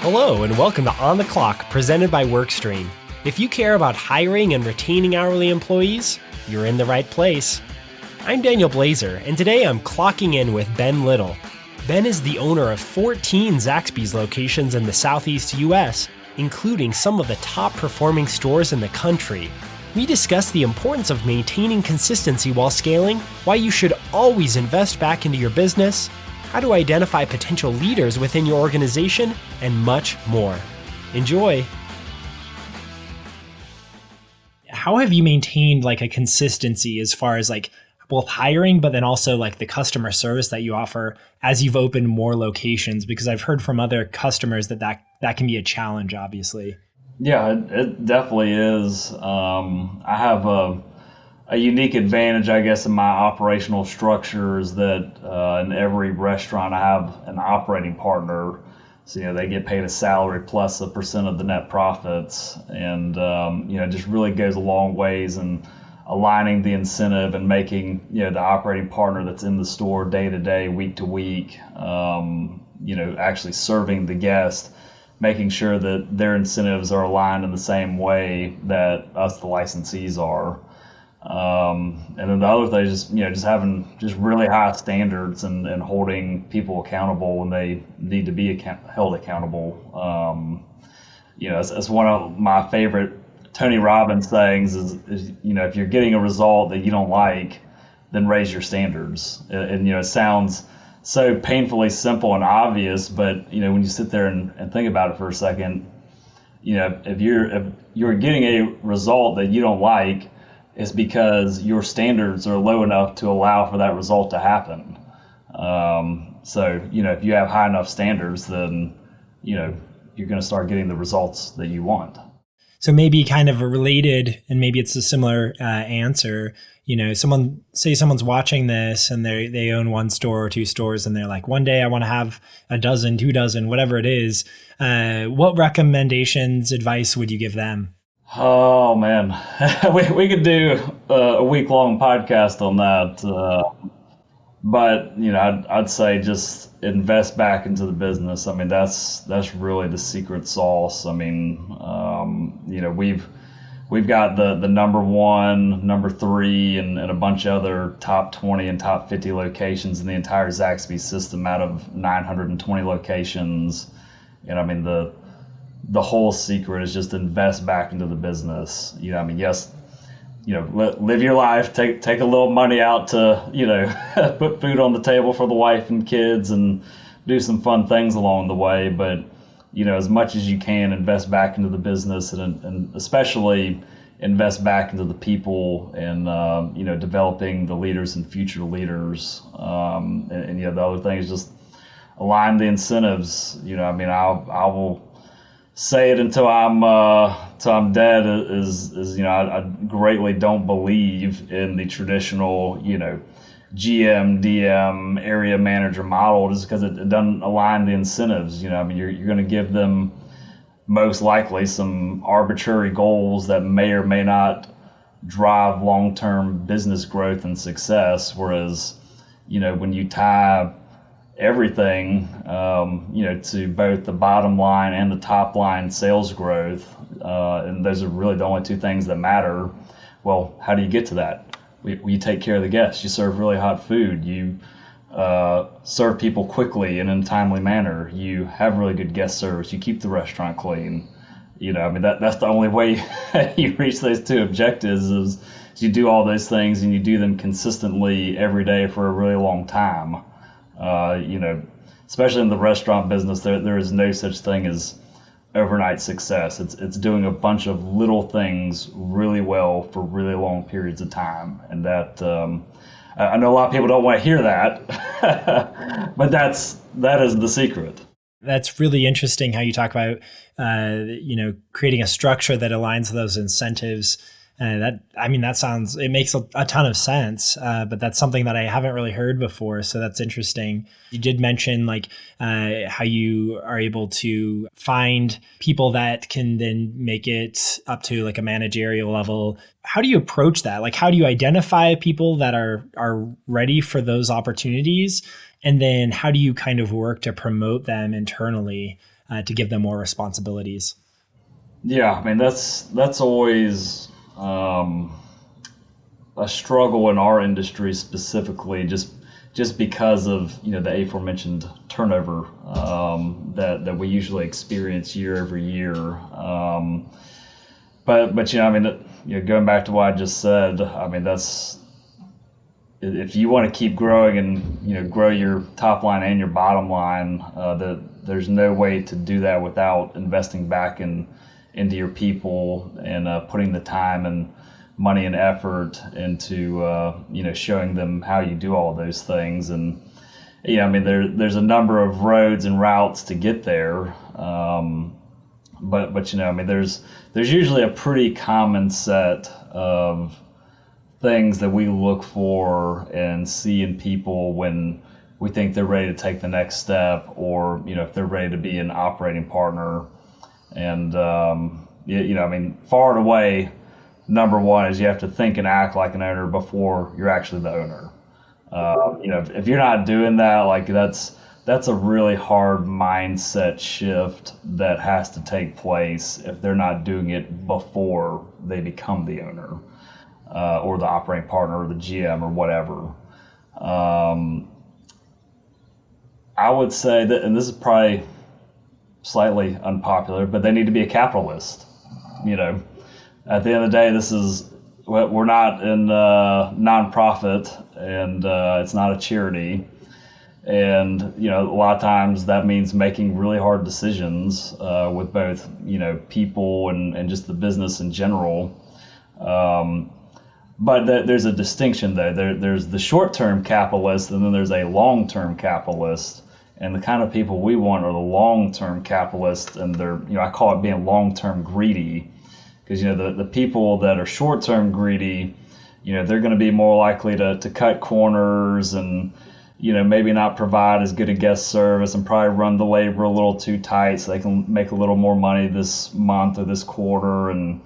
Hello and welcome to On the Clock, presented by WorkStream. If you care about hiring and retaining hourly employees, you're in the right place. I'm Daniel Blazer, and today I'm clocking in with Ben Little. Ben is the owner of 14 Zaxby's locations in the Southeast US, including some of the top performing stores in the country. We discuss the importance of maintaining consistency while scaling, why you should always invest back into your business, how to identify potential leaders within your organization, and much more. Enjoy. How have you maintained a consistency as far as both hiring, but then also the customer service that you offer as you've opened more locations? Because I've heard from other customers that can be a challenge, obviously. Yeah, it definitely is. I have a unique advantage, I guess, in my operational structure is that in every restaurant I have an operating partner. So, they get paid a salary plus a percent of the net profits. And, just really goes a long ways in aligning the incentive and making, the operating partner that's in the store day to day, week to week, actually serving the guest, making sure that their incentives are aligned in the same way that us, the licensees, are. And then the other thing is just having just really high standards and holding people accountable when they need to be held accountable. It's one of my favorite Tony Robbins things is if you're getting a result that you don't like, then raise your standards. And it sounds so painfully simple and obvious, but when you sit there and think about it for a second, if you're getting a result that you don't like, it's because your standards are low enough to allow for that result to happen. So if you have high enough standards, then you're going to start getting the results that you want. So maybe kind of a related, and maybe it's a similar answer. Someone's watching this and they own one store or two stores, and they're like, one day I want to have a dozen, 2 dozen, whatever it is. What recommendations, advice would you give them? Oh man, we could do a week-long podcast on that. But I'd say just invest back into the business. I mean, that's really the secret sauce. I mean, we've got the number 1, number 3, and a bunch of other top 20 and top 50 locations in the entire Zaxby system out of 920 locations. And I mean, the whole secret is just invest back into the business. Yes, live your life, take a little money out to, put food on the table for the wife and kids and do some fun things along the way. But, as much as you can, invest back into the business and especially invest back into the people and, developing the leaders and future leaders. The other thing is just align the incentives. I will say it until I'm dead is I greatly don't believe in the traditional GM, DM, area manager model just because it doesn't align the incentives. You're going to give them most likely some arbitrary goals that may or may not drive long-term business growth and success, whereas when you tie everything, to both the bottom line and the top line sales growth. And those are really the only two things that matter. Well, how do you get to that? You take care of the guests. You serve really hot food. You serve people quickly and in a timely manner. You have really good guest service. You keep the restaurant clean. That's the only way you reach those two objectives is you do all those things and you do them consistently every day for a really long time. Especially in the restaurant business, there is no such thing as overnight success. It's doing a bunch of little things really well for really long periods of time. And that, I know a lot of people don't want to hear that, but that is the secret. That's really interesting how you talk about, creating a structure that aligns those incentives. It makes a ton of sense, but that's something that I haven't really heard before. So that's interesting. You did mention how you are able to find people that can then make it up to a managerial level. How do you approach that? How do you identify people that are ready for those opportunities? And then how do you kind of work to promote them internally? to give them more responsibilities. Yeah, I mean that's always a struggle in our industry specifically, just because of the aforementioned turnover that we usually experience year over year. But I mean, going back to what I just said, I mean that's if you want to keep growing and grow your top line and your bottom line, that there's no way to do that without investing back into your people and putting the time and money and effort into showing them how you do all those things. And I mean there's a number of roads and routes to get there, but I mean there's usually a pretty common set of things that we look for and see in people when we think they're ready to take the next step, or if they're ready to be an operating partner. And I mean far and away, number one is you have to think and act like an owner before you're actually the owner. If you're not doing that, like that's a really hard mindset shift that has to take place if they're not doing it before they become the owner, or the operating partner or the GM or whatever. I would say that, and this is probably slightly unpopular, but they need to be a capitalist. At the end of the day, we're not in nonprofit, and it's not a charity. And a lot of times that means making really hard decisions with both people and just the business in general. But there's a distinction though. There's the short-term capitalist, and then there's a long-term capitalist. And the kind of people we want are the long-term capitalists, and they're I call it being long-term greedy, because the people that are short-term greedy, they're going to be more likely to cut corners and maybe not provide as good a guest service, and probably run the labor a little too tight so they can make a little more money this month or this quarter. And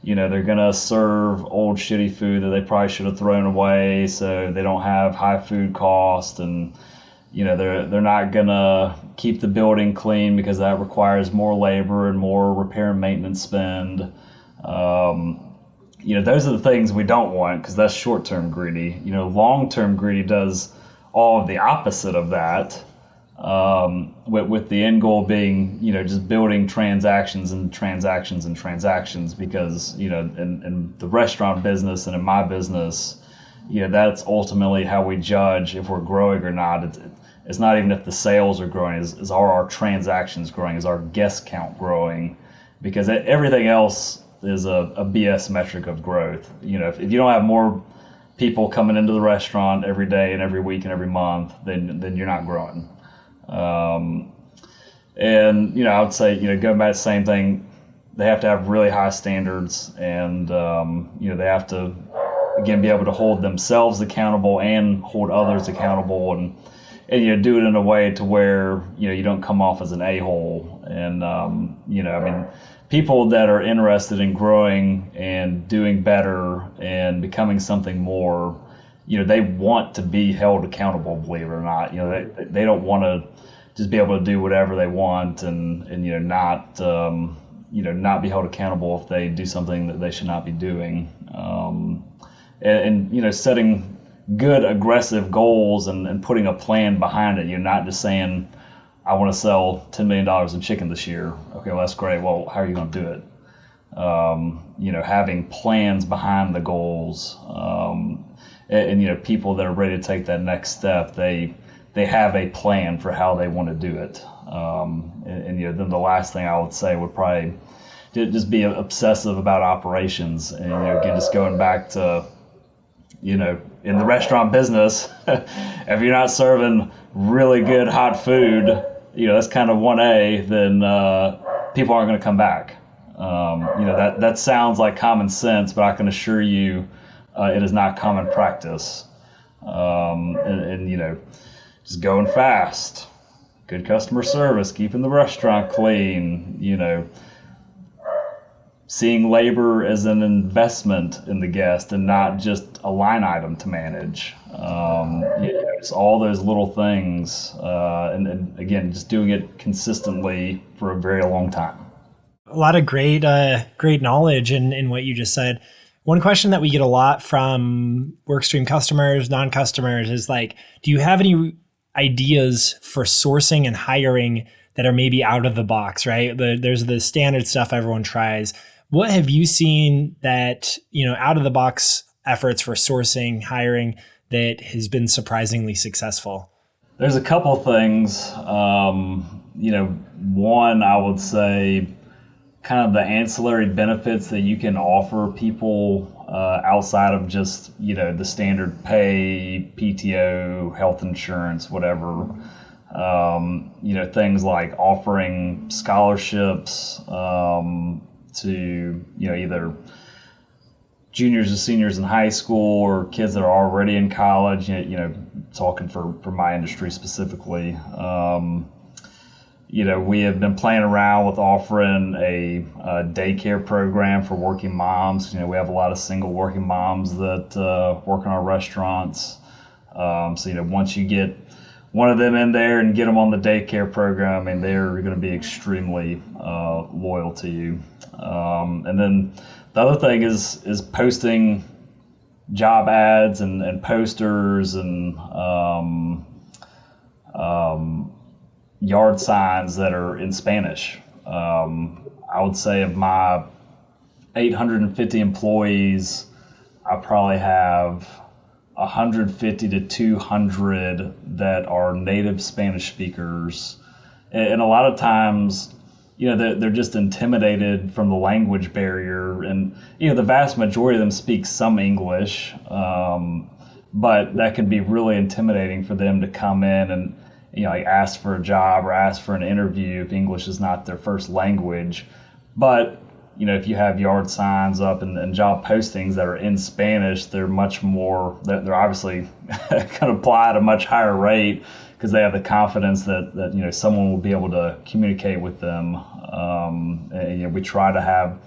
they're going to serve old shitty food that they probably should have thrown away so they don't have high food cost. And they're not going to keep the building clean because that requires more labor and more repair and maintenance spend. Those are the things we don't want, because that's short-term greedy. Long-term greedy does all of the opposite of that, with the end goal being, just building transactions and transactions and transactions, because, in the restaurant business and in my business, that's ultimately how we judge if we're growing or not. It's not even if the sales are growing, are our transactions growing, is our guest count growing, because everything else is a BS metric of growth. If you don't have more people coming into the restaurant every day and every week and every month, then you're not growing. And I would say going back to the same thing, they have to have really high standards, and they have to again be able to hold themselves accountable and hold others accountable, and do it in a way to where you don't come off as an a-hole. And I mean, people that are interested in growing and doing better and becoming something more, they want to be held accountable, believe it or not. They don't want to just be able to do whatever they want and not not be held accountable if they do something that they should not be doing. And setting good aggressive goals and putting a plan behind it. You're not just saying, I want to sell $10 million in chicken this year. Okay, well, that's great. Well, how are you going to do it? Having plans behind the goals, and people that are ready to take that next step, they have a plan for how they want to do it. Then the last thing I would say would probably just be obsessive about operations. And again, just going back to in the restaurant business, if you're not serving really good hot food, that's kind of 1A, then people aren't going to come back. That sounds like common sense, but I can assure you it is not common practice. Just going fast, good customer service, keeping the restaurant clean, seeing labor as an investment in the guest and not just a line item to manage. just all those little things, and again, just doing it consistently for a very long time. A lot of great knowledge in what you just said. One question that we get a lot from Workstream customers, non-customers is like, do you have any ideas for sourcing and hiring that are maybe out of the box, right? There's the standard stuff everyone tries. What have you seen that, out of the box efforts for sourcing, hiring that has been surprisingly successful? There's a couple things. One, I would say kind of the ancillary benefits that you can offer people outside of just, the standard pay, PTO, health insurance, whatever. Things like offering scholarships to, either juniors and seniors in high school or kids that are already in college, talking for my industry specifically. We have been playing around with offering a daycare program for working moms. We have a lot of single working moms that work in our restaurants. Once you get one of them in there and get them on the daycare program, they're going to be extremely loyal to you. And then the other thing is posting job ads and posters and yard signs that are in Spanish. I would say of my 850 employees, I probably have 150 to 200 that are native Spanish speakers. And a lot of times, they're just intimidated from the language barrier. And, the vast majority of them speak some English, but that could be really intimidating for them to come in and, ask for a job or ask for an interview if English is not their first language. But, if you have yard signs up and job postings that are in Spanish, they're much more, they're obviously going to apply at a much higher rate because they have the confidence that someone will be able to communicate with them. We try to have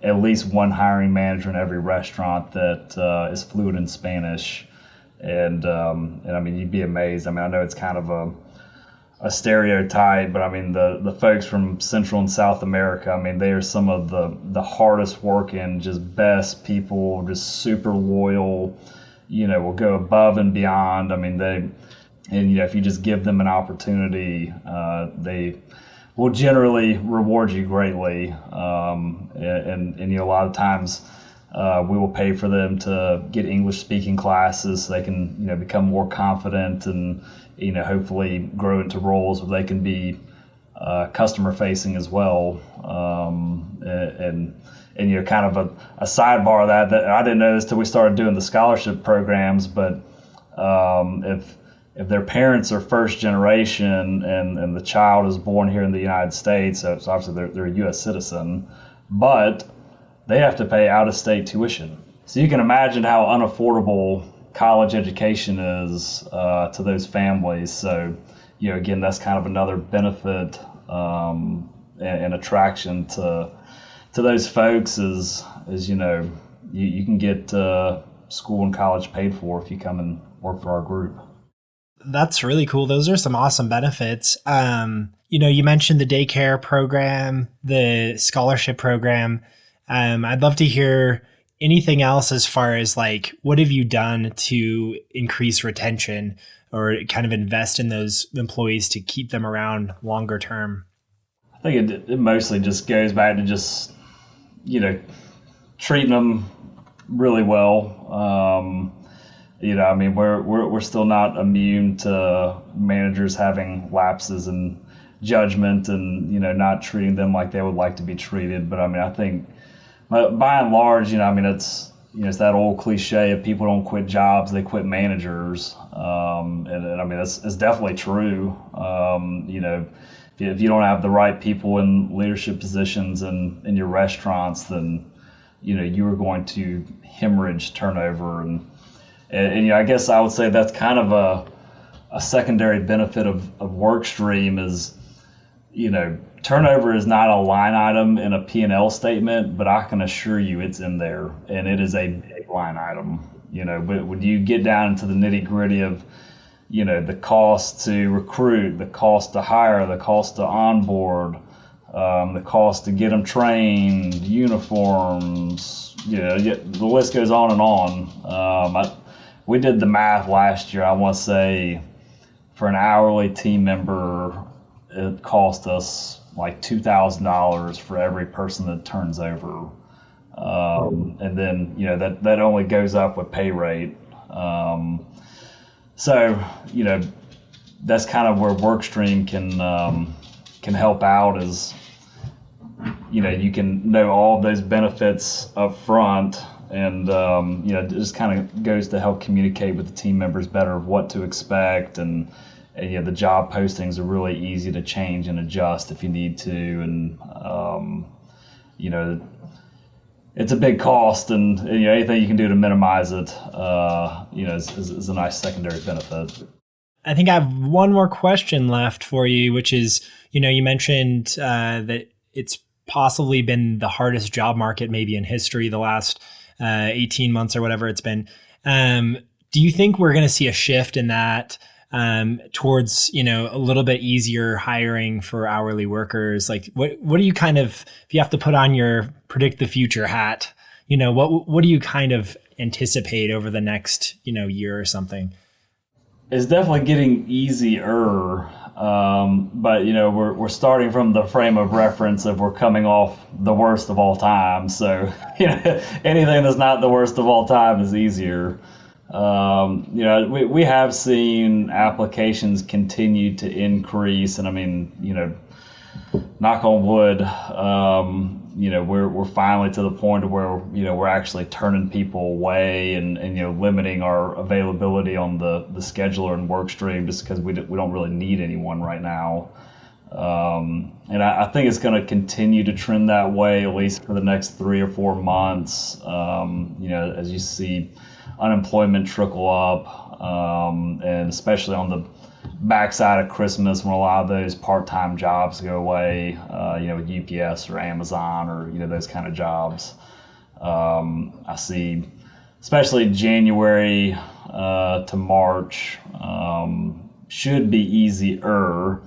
at least one hiring manager in every restaurant that is fluent in Spanish. And you'd be amazed. I know it's kind of a stereotype, but the folks from Central and South America, they are some of the hardest working, just best people, just super loyal, will go above and beyond. If you just give them an opportunity, they will generally reward you greatly. And a lot of times we will pay for them to get English speaking classes so they can, become more confident and, hopefully grow into roles where they can be customer facing as well. And kind of a sidebar of that I didn't know this till we started doing the scholarship programs, but if their parents are first generation and the child is born here in the United States, so obviously they're a U.S. citizen, but they have to pay out-of-state tuition. So you can imagine how unaffordable college education is to those families. So, again, that's kind of another benefit and attraction to those folks is you can get school and college paid for if you come and work for our group. That's really cool. Those are some awesome benefits. You mentioned the daycare program, the scholarship program. I'd love to hear anything else as far as like, what have you done to increase retention or kind of invest in those employees to keep them around longer term? I think it mostly just goes back to just, treating them really well. We're still not immune to managers having lapses in judgment and, not treating them like they would like to be treated. But I think by and large, it's that old cliche of people don't quit jobs, they quit managers. It's definitely true. If you don't have the right people in leadership positions in your restaurants, then, you are going to hemorrhage turnover. And I guess I would say that's kind of a secondary benefit of Workstream is, turnover is not a line item in a P&L statement, but I can assure you it's in there, and it is a big line item. But when you get down into the nitty gritty of, the cost to recruit, the cost to hire, the cost to onboard, the cost to get them trained, uniforms, the list goes on and on. We did the math last year. I want to say for an hourly team member, it cost us like $2,000 for every person that turns over. And then, that only goes up with pay rate. So, that's kind of where WorkStream can help out is, you can know all those benefits up front, and it just kind of goes to help communicate with the team members better of what to expect, and the job postings are really easy to change and adjust if you need to, and it's a big cost, and anything you can do to minimize it, is a nice secondary benefit. I think I have one more question left for you, which is, you mentioned that it's possibly been the hardest job market maybe in history the last 18 months or whatever it's been. Do you think we're going to see a shift in that towards, a little bit easier hiring for hourly workers? Like what do you kind of, if you have to put on your predict the future hat, what do you kind of anticipate over the next, year or something? It's definitely getting easier. But we're starting from the frame of reference of we're coming off the worst of all time. So, anything that's not the worst of all time is easier. We have seen applications continue to increase, and I mean, knock on wood, we're finally to the point where we're actually turning people away and limiting our availability on the scheduler and WorkStream just because we don't really need anyone right now. And I think it's going to continue to trend that way at least for the next 3 or 4 months. As you see unemployment trickle up, and especially on the backside of Christmas when a lot of those part-time jobs go away, with UPS or Amazon or those kind of jobs. I see, especially January to March, should be easier.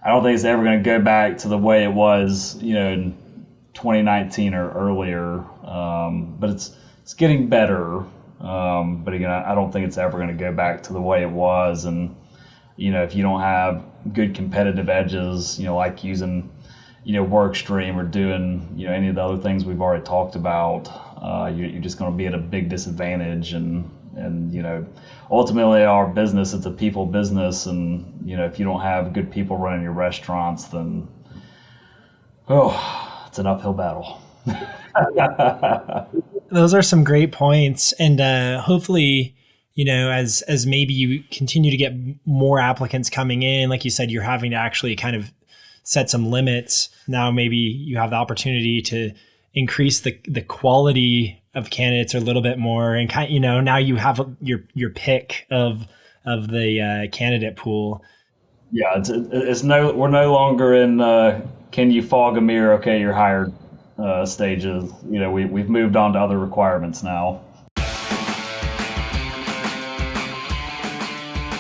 I don't think it's ever going to go back to the way it was, in 2019 or earlier, but it's getting better. But again, I don't think it's ever going to go back to the way it was. And if you don't have good competitive edges, like using, WorkStream or doing, any of the other things we've already talked about, you're just going to be at a big disadvantage. And ultimately our business, it's a people business. And, if you don't have good people running your restaurants, then, it's an uphill battle. Those are some great points. And hopefully, as maybe you continue to get more applicants coming in, like you said, you're having to actually kind of set some limits. Now maybe you have the opportunity to increase the quality of candidates a little bit more, and now you have your pick of the candidate pool. Yeah, we're no longer in can you fog a mirror? Okay, you're hired stages. We've moved on to other requirements now.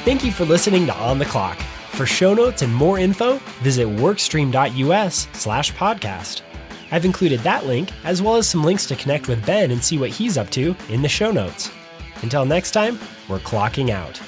Thank you for listening to On the Clock. For show notes and more info, visit workstream.us/podcast. I've included that link, as well as some links to connect with Ben and see what he's up to in the show notes. Until next time, we're clocking out.